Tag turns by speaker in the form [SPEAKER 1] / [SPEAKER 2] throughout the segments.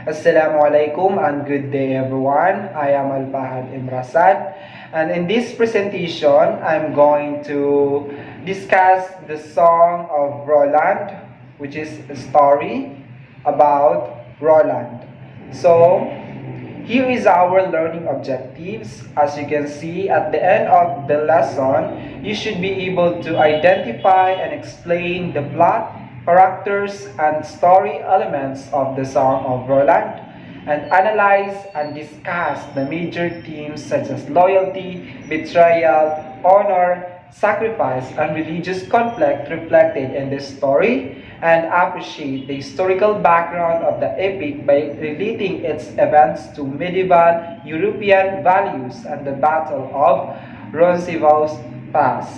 [SPEAKER 1] Assalamualaikum and good day everyone. I am Al-Fahad Imrasad, and in this presentation I'm going to discuss the song of Roland, which is a story about Roland. So here is our learning objectives. As you can see at the end of the lesson, you should be able to identify and explain the plot, characters, and story elements of the Song of Roland, and analyze and discuss the major themes such as loyalty, betrayal, honor, sacrifice, and religious conflict reflected in this story, and appreciate the historical background of the epic by relating its events to medieval European values and the Battle of Roncesvalles Pass.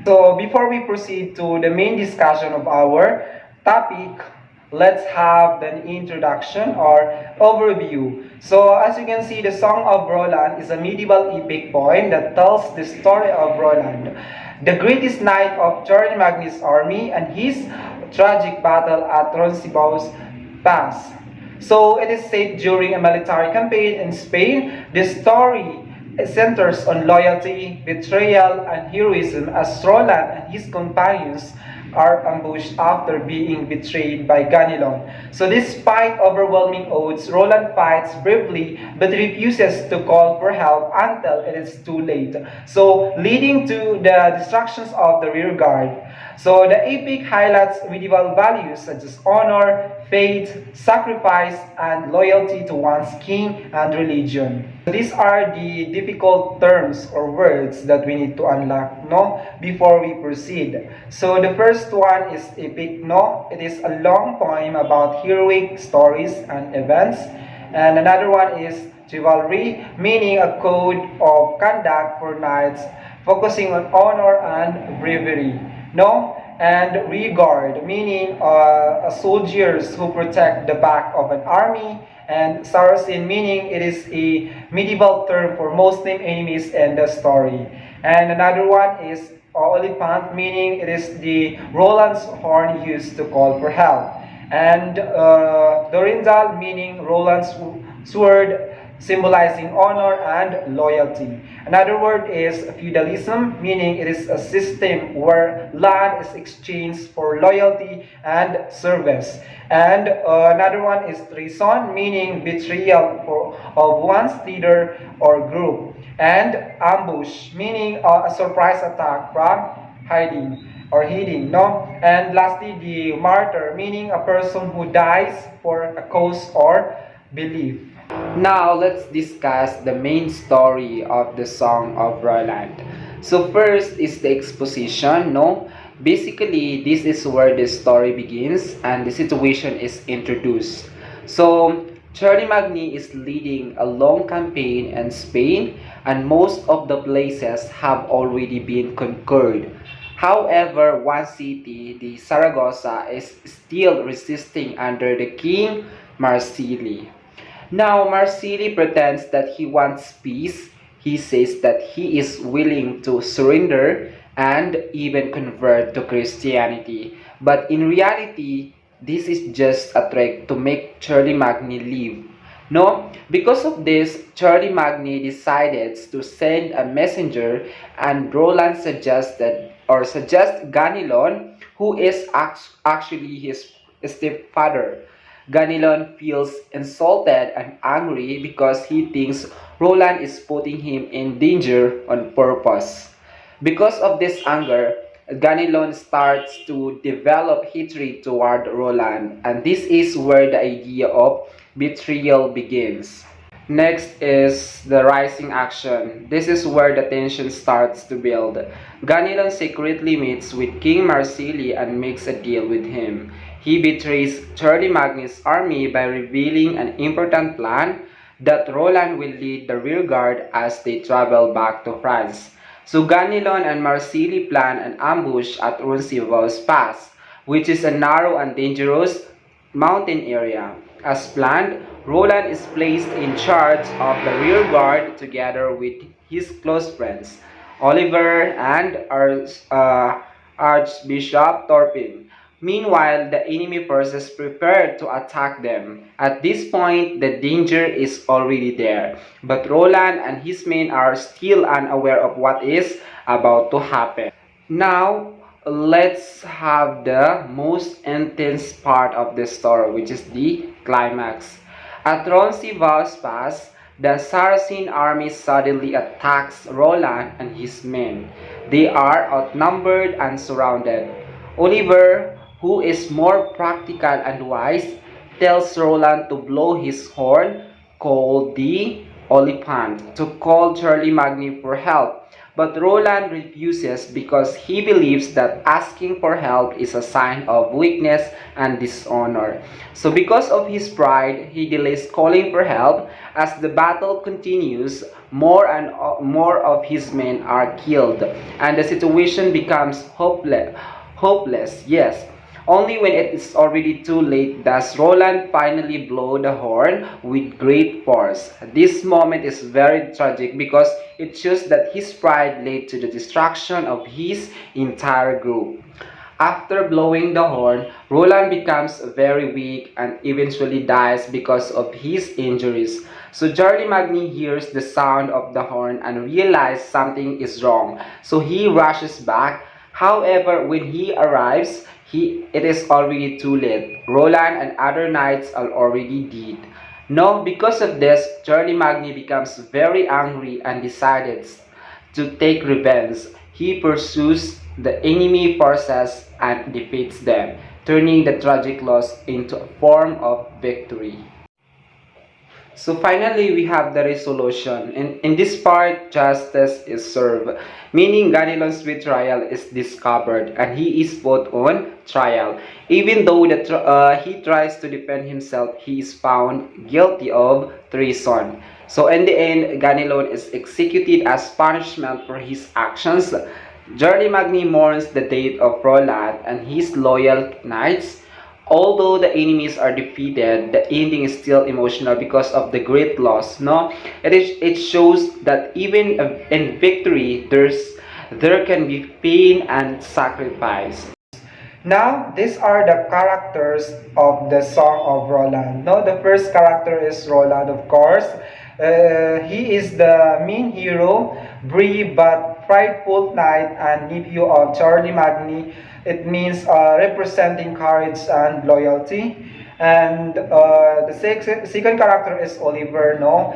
[SPEAKER 1] So before we proceed to the main discussion of our topic, let's have an introduction or overview. So as you can see, the Song of Roland is a medieval epic poem that tells the story of Roland, the greatest knight of Charlemagne's army, and his tragic battle at Roncesvalles Pass. So it is set during a military campaign in Spain. The story centers on loyalty, betrayal, and heroism as Roland and his companions are ambushed after being betrayed by Ganelon. So despite overwhelming odds, Roland fights bravely but refuses to call for help until it is too late. So leading to the destructions of the rear guard. So the epic highlights medieval values such as honor, faith, sacrifice, and loyalty to one's king and religion. These are the difficult terms or words that we need to unlock, no, before we proceed. So the first one is epic, no. It is a long poem about heroic stories and events. And another one is chivalry, meaning a code of conduct for knights focusing on honor and bravery, no. And regard, meaning soldiers who protect the back of an army. And Saracen, meaning it is a medieval term for Muslim enemies in the story. And another one is Oliphant, meaning it is the Roland's horn used to call for help. And Durindal, meaning Roland's sword, symbolizing honor and loyalty. Another word is feudalism, meaning it is a system where land is exchanged for loyalty and service. And another one is treason, meaning betrayal of one's leader or group. And ambush, meaning a surprise attack from hiding or hiding, no? And lastly, the martyr, meaning a person who dies for a cause or belief. Now, let's discuss the main story of the Song of Roland. So first is the exposition, no? Basically, this is where the story begins and the situation is introduced. So, Charlemagne is leading a long campaign in Spain and most of the places have already been conquered. However, one city, the Saragossa, is still resisting under the king Marsili. Now, Marsili pretends that he wants peace. He says that he is willing to surrender and even convert to Christianity. But in reality, this is just a trick to make Charlemagne leave. No, because of this, Charlemagne decided to send a messenger, and Roland suggested Ganelon, who is actually his stepfather. Ganelon feels insulted and angry because he thinks Roland is putting him in danger on purpose. Because of this anger, Ganelon starts to develop hatred toward Roland, and this is where the idea of betrayal begins. Next is the rising action. This is where the tension starts to build. Ganelon secretly meets with King Marsili and makes a deal with him. He betrays Charlemagne's army by revealing an important plan that Roland will lead the rear guard as they travel back to France. So Ganelon and Marsili plan an ambush at Roncesvalles Pass, which is a narrow and dangerous mountain area. As planned, Roland is placed in charge of the rear guard together with his close friends, Oliver and Archbishop Torpin.
[SPEAKER 2] Meanwhile, the enemy forces prepare to attack them. At this point, the danger is already there. But Roland and his men are still unaware of what is about to happen. Now, let's have the most intense part of the story, which is the climax. At Roncesvalles Pass, the Saracen army suddenly attacks Roland and his men. They are outnumbered and surrounded. Oliver, who is more practical and wise, tells Roland to blow his horn, called the Oliphant, to call Charlie Magny for help. But Roland refuses because he believes that asking for help is a sign of weakness and dishonor. So because of his pride, he delays calling for help. As the battle continues, more and more of his men are killed, and the situation becomes hopeless, yes. Only when it is already too late does Roland finally blow the horn with great force. This moment is very tragic because it shows that his pride led to the destruction of his entire group. After blowing the horn, Roland becomes very weak and eventually dies because of his injuries. So Charlie Magny hears the sound of the horn and realizes something is wrong. So he rushes back. However, when he arrives, it is already too late. Roland and other knights are already dead. Now, because of this, Charlie Magny becomes very angry and decides to take revenge. He pursues the enemy forces and defeats them, turning the tragic loss into a form of victory. So finally, we have the resolution. In this part, justice is served, meaning Ganelon's betrayal is discovered and he is put on trial. Even though he tries to defend himself, he is found guilty of treason. So in the end, Ganelon is executed as punishment for his actions. Charlie Magny mourns the death of Roland and his loyal knights. Although the enemies are defeated, the ending is still emotional because of the great loss. No, it shows that even in victory, there can be pain and sacrifice.
[SPEAKER 1] Now, these are the characters of the Song of Roland. No, the first character is Roland, of course. He is the main hero, brave but prideful knight and nephew of Charlie Magny. It means representing courage and loyalty. And the second character is Oliver. No,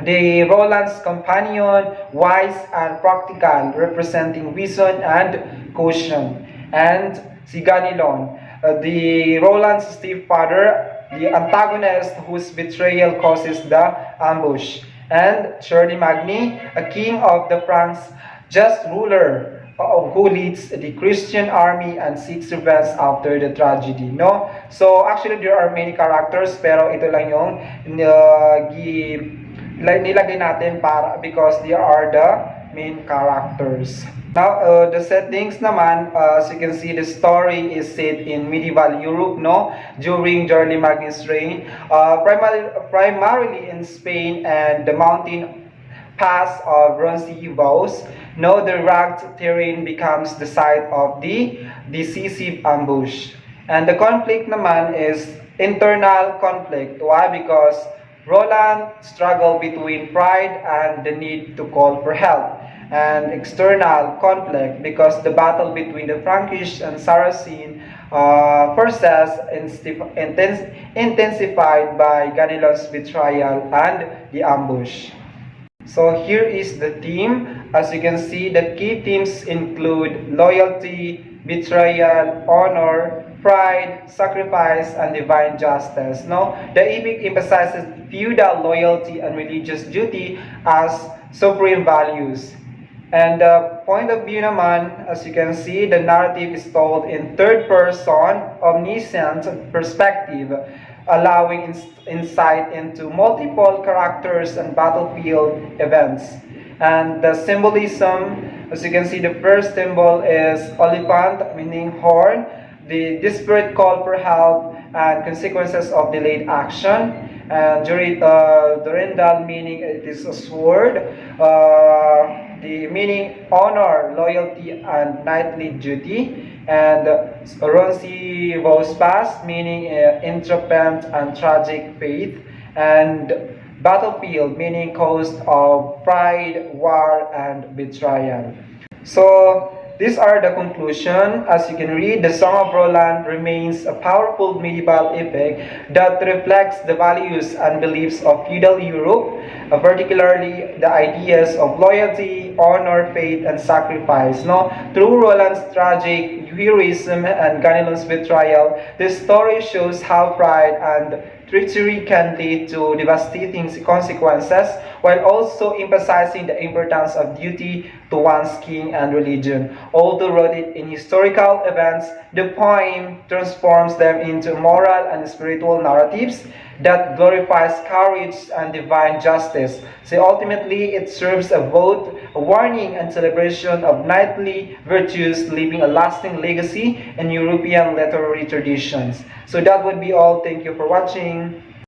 [SPEAKER 1] the Roland's companion, wise and practical, representing wisdom and caution. And si Ganelon, the Roland's stepfather, the antagonist whose betrayal causes the ambush. And Charlie Magny, a king of the Franks, just ruler who leads the Christian army and seeks revenge after the tragedy, no? So actually there are many characters pero ito lang yung nilagay natin para because they are the main characters. Now, the settings naman, as you can see, the story is set in medieval Europe, no? During Charlie Magny's reign, primarily in Spain and the mountain pass of Roncesvalles. No, the rugged terrain becomes the site of the decisive ambush. And the conflict naman is internal conflict. Why? Because Roland struggled between pride and the need to call for help, and external conflict because the battle between the Frankish and Saracen forces intensified by Ganelon's betrayal and the ambush. So here is the theme. As you can see, the key themes include loyalty, betrayal, honor, pride, sacrifice, and divine justice. No, the epic emphasizes feudal loyalty and religious duty as supreme values. And the point of view naman, as you can see, the narrative is told in third person, omniscient perspective, allowing insight into multiple characters and battlefield events. And the symbolism, as you can see, the first symbol is Oliphant, meaning horn, the desperate call for help and consequences of delayed action. And Durendal, meaning it is a sword, the meaning honor, loyalty, and knightly duty. and Roncesvalles past, meaning intrepid and tragic faith, and battlefield, meaning coast of pride, war, and betrayal. So, these are the conclusion. As you can read, the Song of Roland remains a powerful medieval epic that reflects the values and beliefs of feudal Europe, particularly the ideas of loyalty, honor, faith, and sacrifice. No, through Roland's tragic heroism and Ganelon's betrayal, this story shows how pride and treachery can lead to devastating consequences, while also emphasizing the importance of duty to one's king and religion. Although rooted in historical events, the poem transforms them into moral and spiritual narratives that glorifies courage and divine justice. So ultimately, it serves both a warning and celebration of knightly virtues, leaving a lasting legacy in European literary traditions. So that would be all. Thank you for watching.